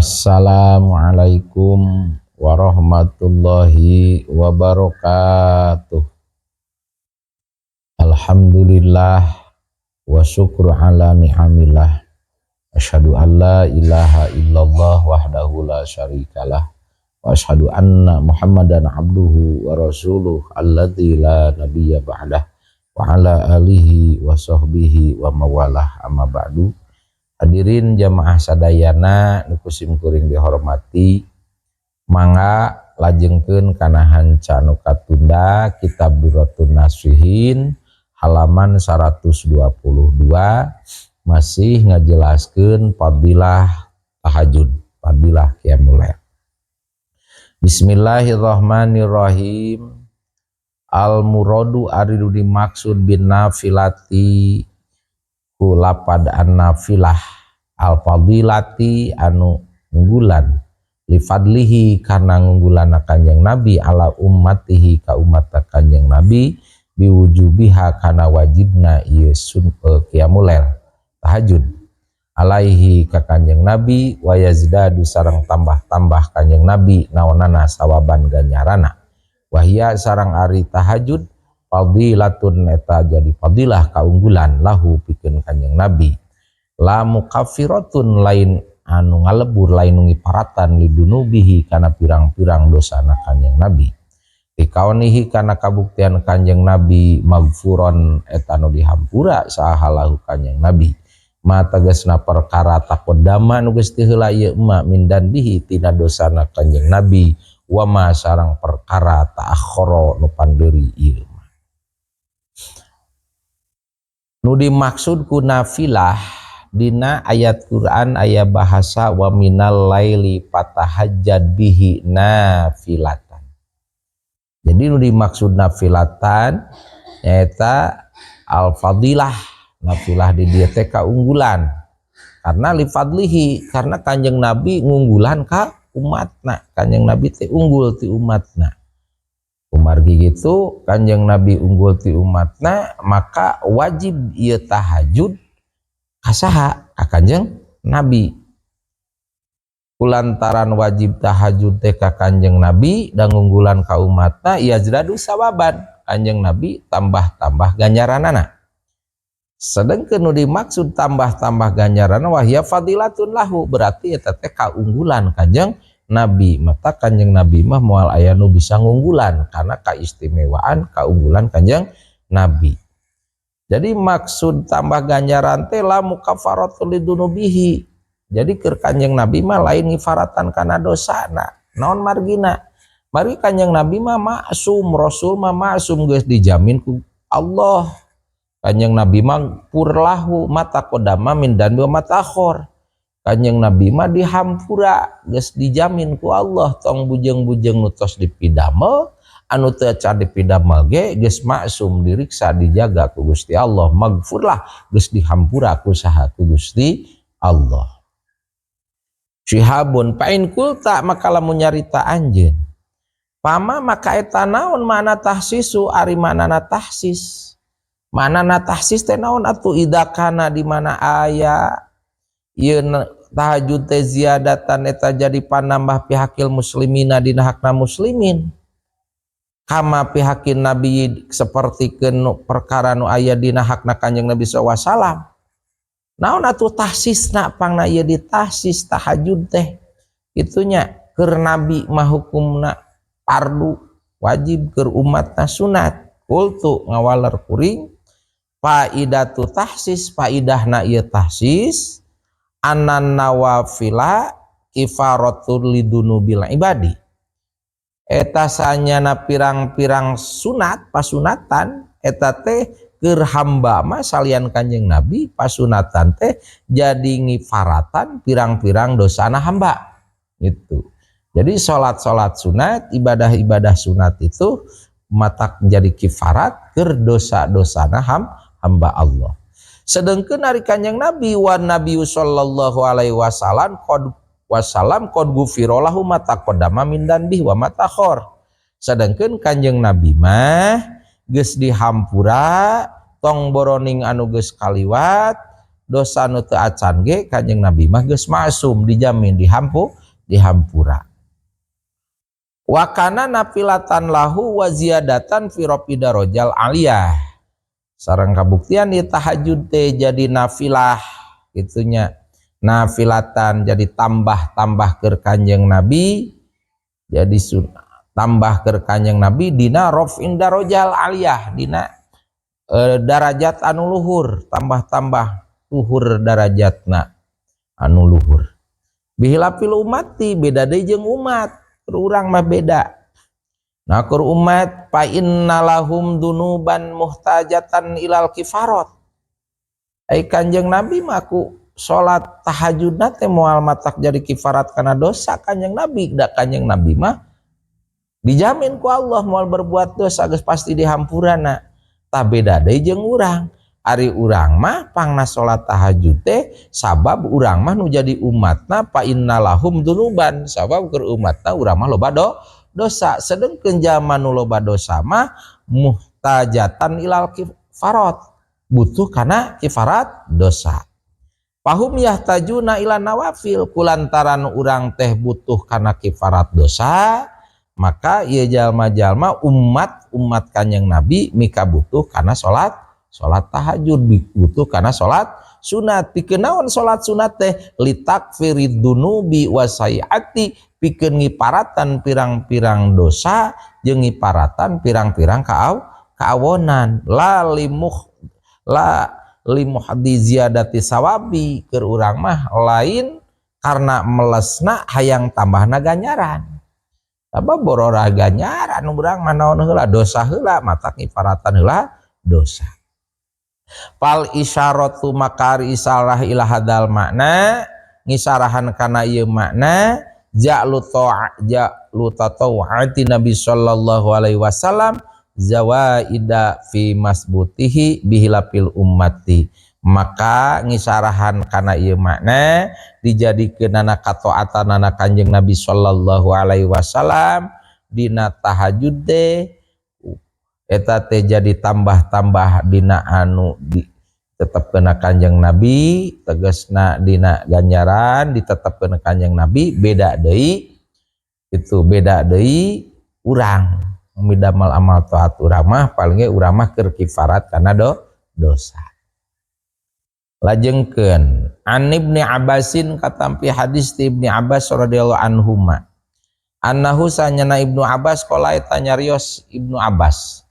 Assalamualaikum warahmatullahi wabarakatuh. Alhamdulillah wa syukru ala ni'amillah. Asyhadu an la ilaha illallah wahdahu la syarikalah. Wa asyhadu anna Muhammadan abduhu wa rasuluh alladzi la nabiyya ba'dah. Wa ala alihi wa sahbihi wa mawalah amma ba'du. Hadirin jamaah sadayana nu kusim kuring dihormati, mangga lajengkeun kana hanca nu katunda kitab Durratun Nasihin halaman 122 masih ngajelaskeun fadilah tahajud, fadilah qiyamul lail. Bismillahirrahmanirrahim. Al muradu aridu dimaksud bin nafilati ku lapad an-nafilah al fadilati anu ngunggulan li fadlihi karena ngunggulan Kanjeng Nabi ala ummatihi ka umat Kanjeng Nabi biwujubiha kana wajibna ieu qiyamul lail tahajud alaihi ka Kanjeng Nabi wa yazdadu sareng tambah-tambah Kanjeng Nabi naonana sawaban ganjarana wahia sareng ari tahajud fadilatun eta jadi fadilah kaunggulan lahu pikeun Kanjeng Nabi la mukaffiratun lain anu ngalebur lain nu ngiparatan lidunubihi kana pirang-pirang dosana Kanjeng Nabi dikaunihi kana kabuktian Kanjeng Nabi magfuron eta nu dihampura sahalahu Kanjeng Nabi ma tegasna perkara taqaddama nu geus teu heula ieu ma mindan bihi tina dosana Kanjeng Nabi wa ma sareng perkara ta'akhkhara nu pandeuri ieu nu dimaksud ku nafilah dina ayat Quran aya bahasa wa minal laili fatahajjad bihi nafilatan. Jadi nu dimaksud nafilatan nyaeta al fadilah, nafilah di dieu teh kaunggulan karena li fadlihi karena Kanjeng Nabi ngunggulan ka umatna, Kanjeng Nabi teh unggul ti umatna. Kumargi gitu Kanjeng Nabi unggul ti umatna maka wajib ieu tahajud kasaha ka Kanjeng Nabi. Kulantaran wajib tahajud teh ka Kanjeng Nabi dan ngunggulan ka umatna yazdadu sawaban Kanjeng Nabi tambah-tambah ganjaranana. Sedengkeun nu dimaksud tambah-tambah ganjaranna wahya fadilatun lahu berarti eta teh kaunggulan Kanjeng Nabi mata Kanjeng Nabi mah moal aya nu bisa ngunggulan karena kaistimewaan kaunggulan Kanjeng Nabi. Jadi maksud tambah ganjaran teh la mukafaratul lidunubihi. Jadi keur Kanjeng Nabi mah lain ngifaratan kana dosana. Naon margina? Mari Kanjeng Nabi mah maksum, Rasul mah maksum geus dijamin ku Allah. Kanjeng Nabi mah purlahu mata kodama min dan wa matakhor. Kanjeng Nabi mah dihampura geus dijamin ku Allah tong bujeng-bujeng nu tos dipidamel anu teu can dipidamel ge geus maksum diriksa dijaga ku Gusti Allah magfurlah geus dihampura ku saha ku Gusti Allah. Syihabun pain kulta maka lamun nyarita anjeun pama maka eta naon mana tahsisu ari manana tahsis manana tahsis teh naon atuh idakana di mana aya ieu tahajud teh ziyadatan eta jadi panambah pihakil muslimina dina hakna muslimin kama pihakin Nabi sapertikeun perkara nu aya dina hakna Kanjeng Nabi sallallahu alaihi wasallam. Naon atuh tahsisna pangna ieu ditahsis tahajud teh itunya keur Nabi mah hukumna fardu wajib keur umatna sunat kultu ngawaler kuring faidatu tahsis faidahna ieu tahsis anan nawafila kifaratul lidunubil ibadi eta sanyana pirang-pirang sunat pasunatan eta teh keur hamba mah salian Kanjeng Nabi pasunatan teh jadi ngifaratan pirang-pirang dosana hamba gitu. Jadi salat-salat sunat ibadah-ibadah sunat itu matak jadi kifarat keur dosa-dosana hamba Allah. Sedengkeun ari Kanjeng Nabi wa Nabi sallallahu alaihi wasallam qad ghufira lahu ma taqaddama min dzanbihi wa ma ta'akhkhar. Sedengkeun Kanjeng Nabi mah geus dihampura tong boroning anu geus kaliwat dosa nu teu acan ge Kanjeng Nabi mah geus maksum, dijamin dihampura. Wa kana nafilatan lahu wa ziyadatan fi rafi darajal aliyah. Sareng kabuktian di tahajud teh jadi nafilah gitunya. Nafilatan jadi tambah keur Kanjeng Nabi, jadi tambah keur Kanjeng Nabi dina rafin darajal aliyah, dina darajat anu luhur, tambah luhur darajatna anu luhur. Bihilafil umati, beda deui jeung umat, urang mah beda. Nah kur umat fa innalahum dunuban muhtajatan ilal kifarat. Ai Kanjeng Nabi mah ku salat tahajudna teh moal matak jadi kifarat kana dosa Kanjeng Nabi. Da Kanjeng Nabi mah dijamin ku Allah moal berbuat dosa geus pasti dihampurana. Tah beda deui jeung urang. Ari urang mah pangna salat tahajud teh sabab urang mah nu jadi umatna fa innalahum dunuban, sabab keur umatna urang mah loba dosa. Sedengkeun jalma nu loba dosa mah muhtajatan ilal kifarat, butuh kana kifarat dosa. Pahum yahtajuna ila nawafil, kulantaran urang teh butuh kana kifarat dosa, maka ieu jalma-jalma umat Kanjeng Nabi mika butuh kana salat tahajud, butuh kana salat sunat. Pikeun naon salat sunat teh? Litakfirid dunubi wasaiati, pikeun ngiparatan pirang-pirang dosa jeung ngiparatan pirang-pirang kaawonan. La limuhdi ziyadati sawabi, keur urang mah lain karena melesna hayang tambahna ganjaran. Sabab borora ganjaran urang mah naon heula dosa heula, matak ngiparatan heula dosa. Fal isyaratu makari isarah ila hadal makna, ngisarahan kana ieu makna ja'lu tatawu'ati Nabi sallallahu alaihi wasallam zawaida fi masbutihi bihilafil ummati. Maka ngisarahan kana ieu makna dijadikeunana kataatan Kanjeng Nabi sallallahu alaihi wasallam dina tahajud teh eta teh jadi tambah dina anu ditetepkeun Kanjeng Nabi, tegasna dina ganjaran ditetepkeun Kanjeng Nabi. Beda deui urang midamal amal taat urang mah paling ge urang mah keur kifarat kana dosa. Lajengkeun an Ibnu Abbasin katampi hadis ti Ibnu Abbas radhiyallahu anhuma annahu sanyana Ibnu Abbas qala eta nyarios Ibnu Abbas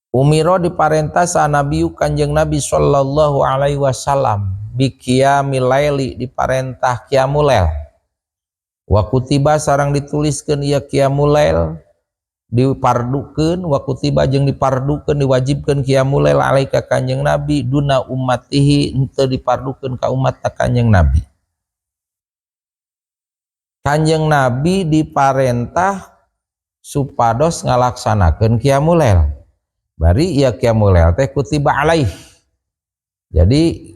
umiro diparentah sa Nabiu Kanjeng Nabi sallallahu alaihi wasallam biqiyamil laili, diparentah qiyamul lail. Wa kutiba sareng dituliskeun ieu qiyamul lail, dipardukeun wa kutiba jeung dipardukeun diwajibkeun qiyamul lail alaika Kanjeng Nabi duna ummatihi, henteu dipardukeun ka umat Kanjeng Nabi. Kanjeng Nabi diparentah supados ngalaksanakeun qiyamul lail. Bari ieu qiyamul lail teh kutiba alaih. Jadi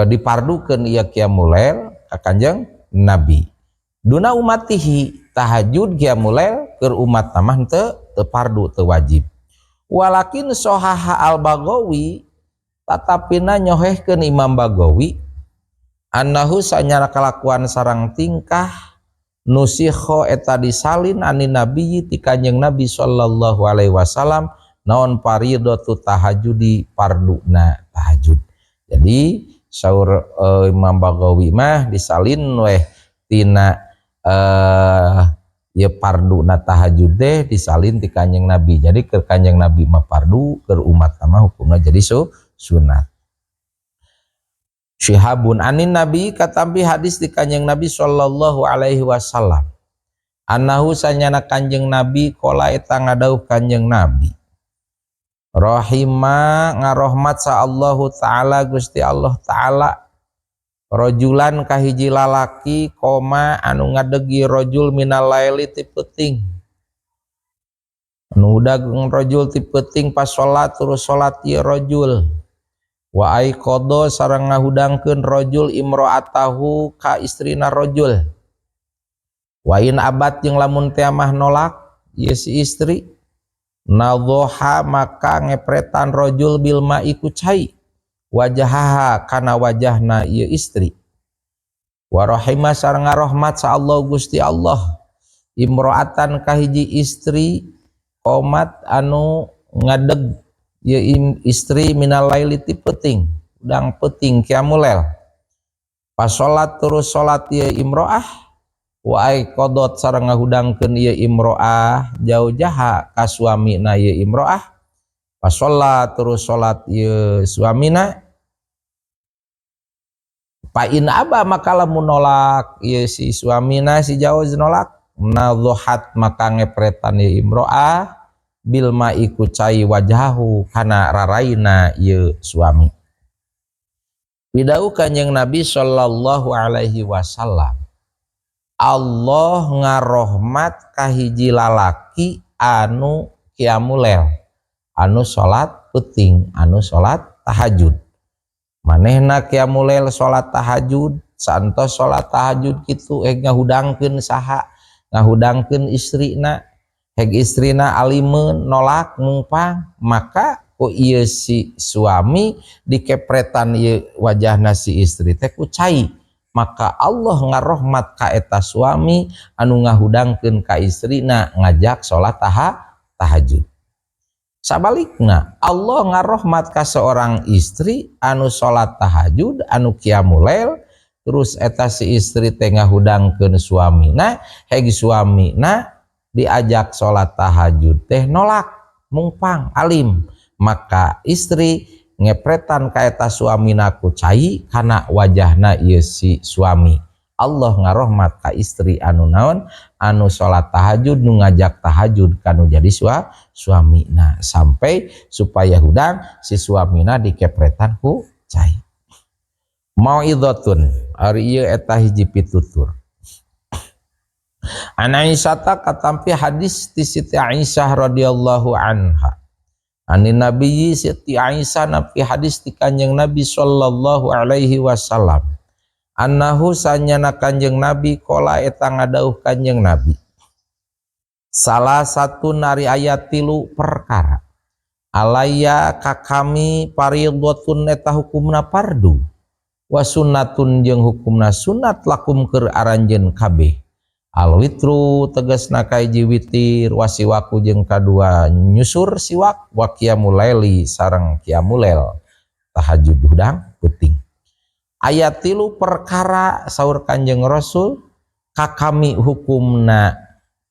dipardukeun ieu qiyamul lail ka Kanjeng Nabi. Duna umatihi, tahajud qiyamul lail keur umat mah teu fardu, teu wajib. Walakin sahaha al-Baghawi, tatapina nyohehkeun Imam Baghawi annahu sanyana kalakuan sareng tingkah nusikho eta disalin anin Nabi ti Kanjeng Nabi sallallahu alaihi wasallam naon paridatu tahajudi, parduna tahajud. Jadi saur Imam Baghawi mah disalin weh tina ya parduna tahajud teh disalin ti Kanjeng Nabi. Jadi keur Kanjeng Nabi mah pardu, keur umat mah hukumna jadi sunat. Syihabun anin Nabi katampi hadis ti Kanjeng Nabi sallallahu alaihi wasallam annahu sanyana Kanjeng Nabi qala eta ngadauh Kanjeng Nabi rahima ngarohmat sa Allahu taala Gusti Allah taala rajulan kahiji lalaki koma anu ngadegi rajul minal laili ti peuting anu udag rajul ti peuting pas salat terus salat ieu rajul wa ai qada sareng ngahudangkeun rajul imro'atahu ka istrina rajul wa in abat jeung lamun teh mah nolak ieu si istri nadhoha maka ngepretan rojul bil ma'i ku cai wajahaha kana wajahna ieu istri wa rahima sareng rahmat sa Allah Gusti Allah imro'atan kahiji istri qomat anu ngadeg ieu istri minal laili ti peuting udang peuting qiyamul pas salat terus salat ieu imro'ah wa ai qodot sareng ngahudangkeun ieu imro'ah jauh jaha ka suamina ieu imro'ah pas salat terus salat ieu suamina pa in aba maka lamun nolak ieu si suamina si jauh nolak nadhohat maka ngepretan ieu imro'ah bil ma'i ku cai wajahu kana raraina ieu suami. Bidau kanjeng Nabi sallallahu alaihi wasallam Allah ngarohmat kahiji lalaki anu qiyamul lail anu salat peuting anu salat tahajud manehna qiyamul lail salat tahajud santos salat tahajud kitu ngahudangkeun saha ngahudangkeun istrina heg istrina alimeun nolak mungpang maka ku ieu si suami dikepretan ieu wajahna si istri teh ku cai maka Allah ngarohmat ka eta suami anu ngahudangkeun ka istrina ngajak salat tahajud. Sabalikna Allah ngarohmat ka seorang istri anu salat tahajud anu qiyamul lail terus eta si istri teh ngahudangkeun suamina heg suamina diajak salat tahajud teh nolak mungpang alim maka istri ngepretan ka eta suamina ku cai kana wajahna ieu si suami Allah ngarohmat ka istri anu naon anu salat tahajud nu ngajak tahajud kanu jadi suamina sampai supaya hudang si suamina dikepretan ku cai. Mauidhatun ari ieu eta hiji pitutur. An Aisyah katampi hadis ti Siti Aisyah radhiyallahu anha. Ani Nabi Siti Aisyah napi hadis ti Kanjeng Nabi sallallahu alaihi wasallam. Annahu sanyana Kanjeng Nabi qala eta ngadauh Kanjeng Nabi. Salah satu nari ayat 3 perkara. Alaya ka kami paridhatun eta hukumna fardu. Wa sunnatun jeung hukumna sunat lakum keur aranjeun kabeh. Al witru tegasna kahiji witir wasiwaku jeung kadua nyusur siwak wa qiyamul laili sareng qiyamul lail tahajud hudang peuting. Ayat 3 perkara saur Kanjeng Rasul ka kami hukumna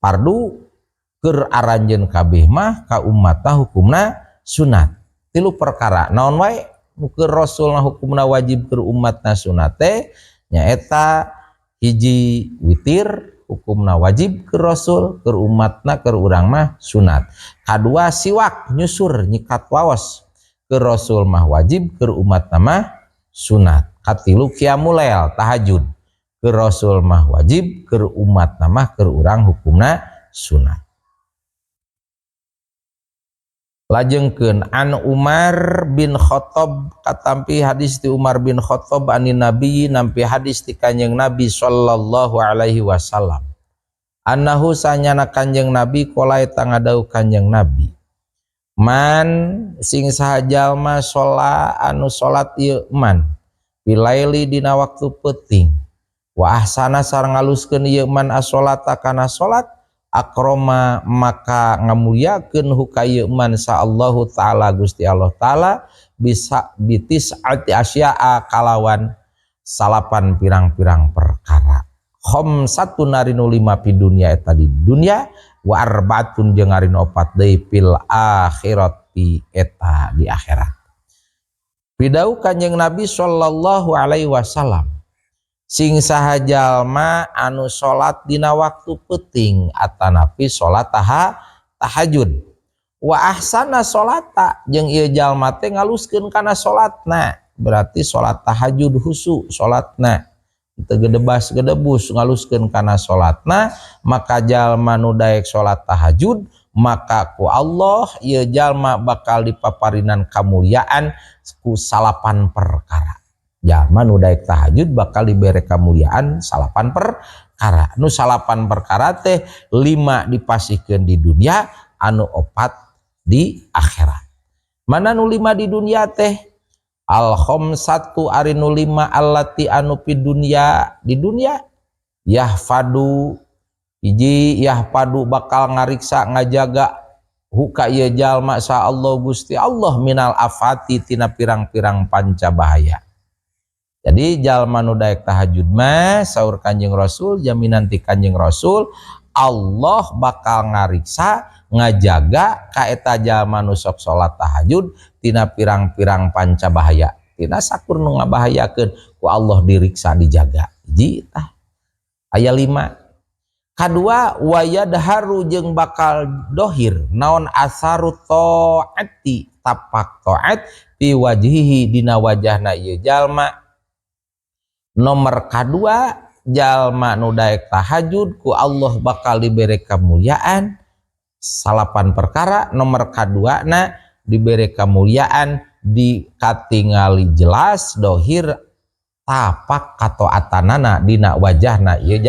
fardu keur aranjeun kabeh mah ka umatna hukumna sunat. 3 perkara naon wae nu keur Rasulna hukumna wajib keur umatna sunat teh nyaeta hiji witir hukumna wajib ke Rasul ke umatna ke urang mah sunat. Kadua siwak nyusur nyikat waos ke Rasul mah wajib ke umatna mah sunat. Katilu qiyamul lail tahajud ke Rasul mah wajib ke umatna mah ke urang hukumna sunat. Lajengkeun an Umar bin Khattab katampi hadis ti Umar bin Khattab ani Nabi nampi hadis ti Kanjeng Nabi sallallahu alaihi wasallam. Annahu sanyana Kanjeng Nabi qala eta ngadauh Kanjeng Nabi. Man sing saha jalma sholat anu salat ieu man bilaili dina waktu peuting wa ahsana sareng ngaluskeun ieu man as-sholata kana salat akroma maka ngamuliakeun hukaya man sa Allahu taala Gusti Allah taala bisa bitis ati asya'a kalawan salapan pirang-pirang perkara. Khamsatun narinu 5 pi dunya eta di dunya wa arbaatun jeung ari 4 deui fil akhirati eta di akhirat. Bidau Kanjeng Nabi sallallahu alaihi wasallam sing saha jalma anu salat dina waktu peuting atanapi salat tahajud wa ahsana salata jeung ieu jalma teh ngaluskeun kana salatna berarti salat tahajud husu salatna teu gedebas-gedebus ngaluskeun kana salatna maka jalma nu daek salat tahajud maka ku Allah ieu jalma bakal dipaparinan kamuliaan ku salapan perkara. Jalma nu daek tahajud bakal dibere kamuliaan salapan perkara. Nu salapan perkara teh 5 dipasihkeun di dunia, anu 4 di akhirat. Mana nu 5 di dunia teh? Al khamsatu ari nu 5 allati anu pi dunya di dunia yahfadu hiji yahfadu bakal ngariksa ngajaga huka ieu jalma sa Allah Gusti Allah minal afati tina pirang-pirang panca bahaya. Jadi jalma nu daek tahajud mah saur Kanjeng Rasul jaminan ti Kanjeng Rasul Allah bakal ngariksa ngajaga ka eta jalma nu sok salat tahajud tina pirang-pirang panca bahaya. Tina sakur nu ngabahayakeun ku Allah diriksa dijaga. Hiji tah aya 5. Kadua wayadharu jeung bakal dohir naon asaru taati tapak taat fi wajhihi dina wajahna ieu jalma. Nomor kedua jalma nu daek tahajud ku Allah bakal diberi kemuliaan 8 perkara. Nomor kedua na diberi kemuliaan dikatingali jelas dohir tapak katoatanana dina wajahna ieu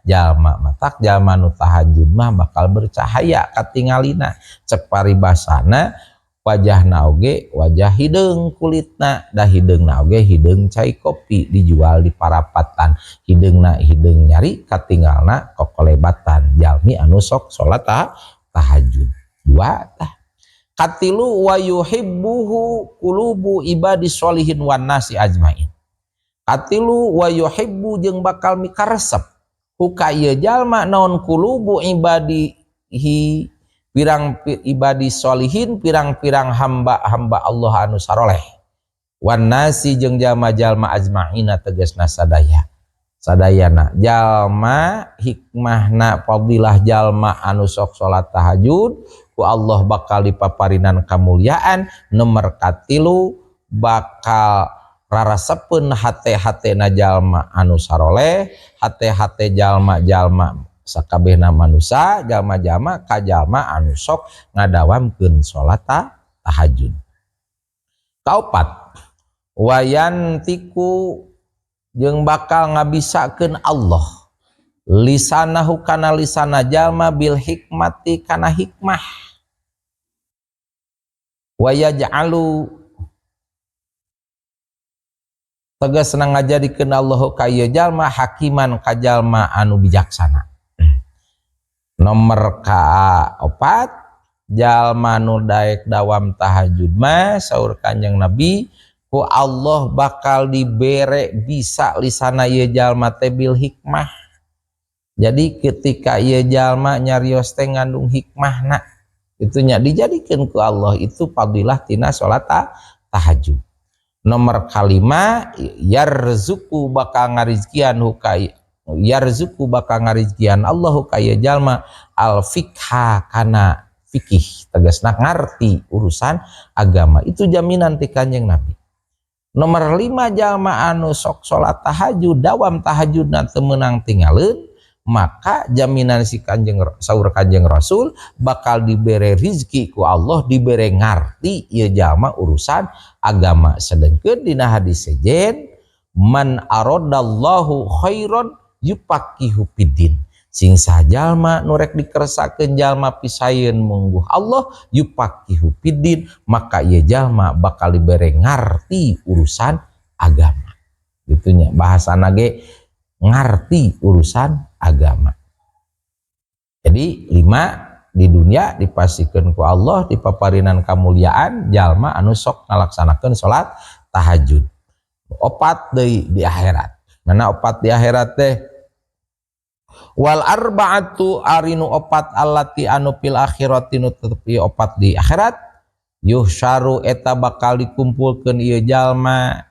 jalma. Matak jalma nu tahajud mah bakal bercahaya katingalina cek paribasana wajahna oge wajah hideung kulitna da hideungna oge hideung cai kopi dijual di parapatan hideungna hideung nyari katinggalna kokolebatan jalmi anu sok salat tahajud. 2 tah katilu wa yuhibbuhu qulubu ibadis sholihin wan nasi ajmain. Katilu wa yuhibbu jeung bakal mikaresep huka ieu jalma naon qulubu ibadihi pirang ibadi sholihin pirang-pirang hamba-hamba Allah anu saroleh wan nasi jeung jalma-jalma ajmaina tegasna sadayana jalma hikmahna fadilah jalma anu sok salat tahajud ku Allah bakal dipaparinan kamuliaan. Nomor katilu bakal rarasepeun hate-hatena jalma anu saroleh hate-hate jalma-jalma sakabehna manusia jalma-jalma ka jalma anu sok ngadawamkeun salat tahajud. Kaopat wayantiku jeung bakal ngabisakeun Allah lisanahu kana lisana jalma bil hikmati kana hikmah wayaj'alu tegasna ngajadikeun Allah ka ieu jalma hakiman ka jalma anu bijaksana. Nomor kaopat jalma nu daek dawam tahajud mah saur Kanjeng Nabi ku Allah bakal dibere bisa lisana ieu jalma teh bil hikmah. Jadi ketika ieu jalma nyarios teh ngandung hikmahna itu nya dijadikeun ku Allah itu fadilah tina salat tahajud. Nomor kalima yarzuku bakal ngarizkian hukai yarzuku bakal ngarizkian Allahu kaya jalma al fikha kana fikih tegasna ngarti urusan agama itu jaminan ti Kanjeng Nabi. Nomor 5 jalma anu sok salat tahajud dawam tahajudna teu meunang tingaleun maka jaminan si Kanjeng saur Kanjeng Rasul bakal dibere rizki ku Allah dibere ngarti ieu jalma urusan agama. Sedengkeun dina hadis sejen man aradallahu khairan yupaqihu fiddin sing sajalma nu rek dikeresakeun jalma pisayeun mungguh Allah yupaqihu fiddin maka ieu jalma bakal dibere ngarti urusan agama. Gitunya bahasana ge ngarti urusan agama. Jadi 5 di dunia dipasikeun ku Allah dipaparinan kamuliaan jalma anu sok ngalaksanakeun salat tahajud. 4 deui di akhirat. Mana 4 di akhirat teh? Wal arba'atu arinu 4 allati anu fil akhirati nu tepi 4 di akhirat yuhsyaru eta bakal dikumpulkeun ieu jalma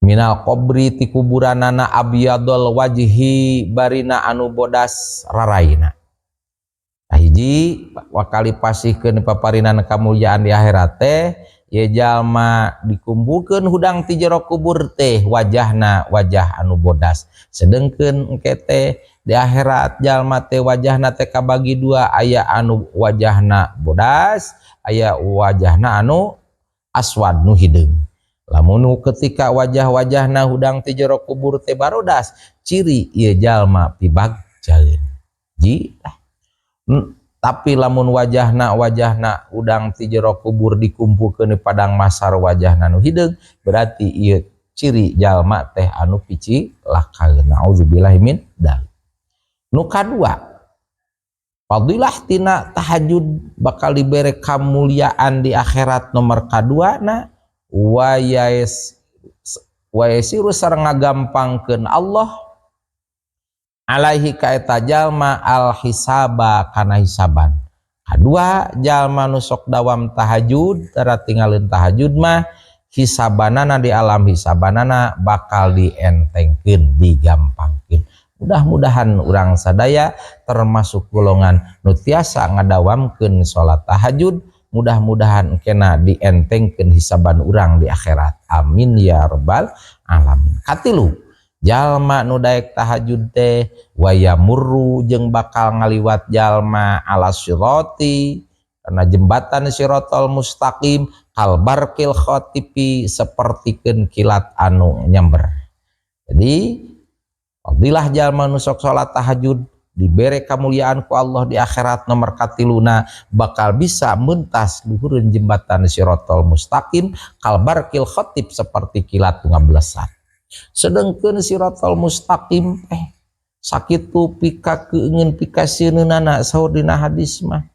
minal qabri ti kuburanana abyadul wajhi barina anu bodas raraina. Hiji wakali pasihkeun paparinan kamuliaan di akhirat teh ieu jalma dikumpulkeun hudang ti jero kubur teh wajahna wajah anu bodas. Sedengkeun engke teh di akhirat jalma teh wajahna teh kabagi 2 aya anu wajahna bodas aya wajahna anu aswad nu hideung. Lamun ketika wajah-wajahna hudang ti jero kubur teh barodas ciri ieu jalma pibagjaeun. Ji Tapi lamun wajahna udang ti jero kubur dikumpulkeun di padang mahsyar wajahna nu hideung, berarti ieu ciri jalma teh anu pici laka. Nauzubillahi min dzalik. Nu kadua, fadilah tina tahajud bakal dibere kamuliaan di akhirat nomor kadua na wa yasiru sareng ngagampangkeun Allah alaihi ka eta jalma al hisaba kana hisaban. Kadua, jalma nu sok dawam tahajud tara tinggalin tahajud mah hisabanana di alam hisabanana bakal dientengkeun, digampangkeun. Mudah-mudahan urang sadaya termasuk golongan nu tiasa ngadawamkeun salat tahajud, mudah-mudahan kena dientengkeun hisaban urang di akhirat. Amin ya rabbal alamin. Katilu, jalma nu daek tahajud teh waya murru jeung bakal ngaliwat jalma ala sirati karena jembatan sirotol mustaqim kalbarkil khotipi sapertikeun kilat anu nyamber. Jadi fadilah jalma nu sok salat tahajud dibere kamuliaan ku Allah di akhirat nomor katiluna bakal bisa mentas luhureun jembatan sirotol mustaqim kalbarkil khotib seperti kilat nu ngablesat. Sedengkeun siratal mustaqim sakitu pika keungeun pika sieunana saur dina hadis mah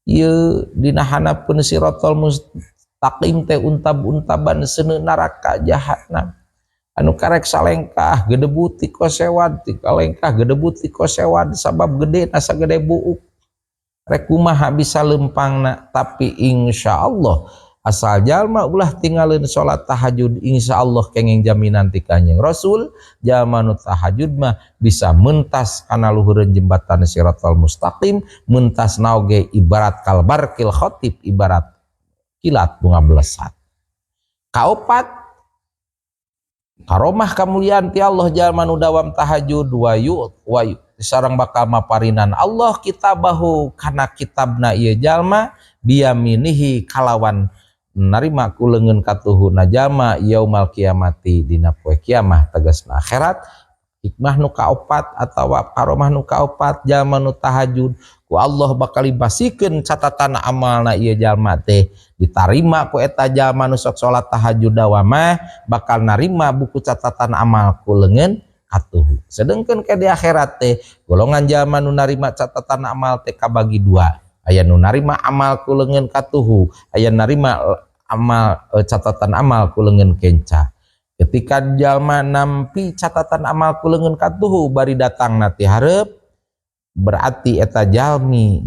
ieu dina hanapeun siratal mustaqim teh untab-untaban seuneu neraka jahanam anu karek salengkah gedebut ti kosewad ti kalengkah gedebut ti kosewad sabab gede na sagede buuk rek kumaha bisa lempangna. Tapi insyaallah asal jalma ulah tinggalin sholat tahajud, insya Allah kenging jaminan ti Kanjeng Rasul jalma nu tahajud mah bisa mentas kana luhureun jembatan siratal mustaqim, mentas naoge ibarat kalbarkil khotib, ibarat kilat bunga belesat. Kaopat, karomah kamuliaan ti Allah jalma nu dawam tahajud wayu sareng bakal maparinan Allah kitabahu kana kitabna ieu jalma biyaminihi kalawan narima ku leungeun katuhuna jalma yaumal kiamati dina poe kiamah tegasna akhirat. Hikmah nu kaopat atawa karomah nu kaopat jalma nu tahajud ku Allah bakal basikeun catatan amalna ieu jalma teh ditarima ku eta jalma nu sok salat tahajud dawamah bakal narima buku catatan amal ku leungeun katuhu. Sedengkeun ke di akhirat teh golongan jalma nu narima catatan amal teh kabagi dua, aya nu narima amal ku leungeun katuhu, aya narima amal catatan amal ku leungeun kenca. Ketika jalma nampi catatan amal ku leungeun katuhu bari datangna ti hareup, berarti eta jalmi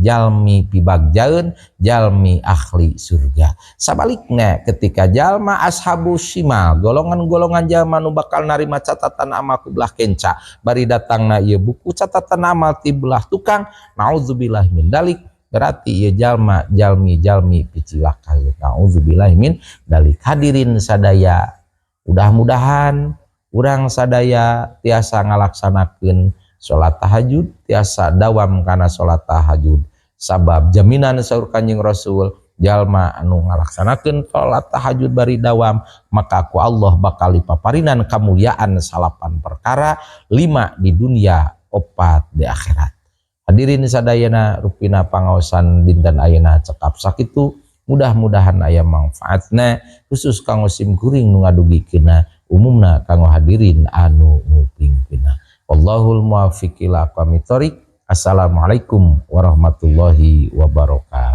pibagjaeun, jalmi ahli surga. Sabalikna ketika jalma ashabus shimal, golongan-golongan jalma nu bakal narima catatan amal ku belah kenca, bari datangna ieu buku catatan amal ti belah tukang, naudzubillahi min dzalik, berarti ieu jalmi picilaka. Naudzubillahi min dzalik. Hadirin sadaya, mudah-mudahan urang sadaya tiasa ngalaksanakeun salat tahajud, tiasa dawam kana salat tahajud. Sabab jaminan saur Kanjeng Rasul jalma anu ngalaksanakeun salat tahajud bari dawam, maka ku Allah bakal dipaparinan kamuliaan salapan perkara, 5 di dunia, 4 di akhirat. Hadirin sadayana rupina pangaosan dinten ayeuna cekap sakitu, mudah-mudahan aya manfaatna khusus kanggo sim kuring nu ngadugikeunna, umumna kanggo hadirin anu ngupingkeunna. Wallahul muwaffiq ila aqwamit thoriq. Assalamualaikum warahmatullahi wabarakatuh.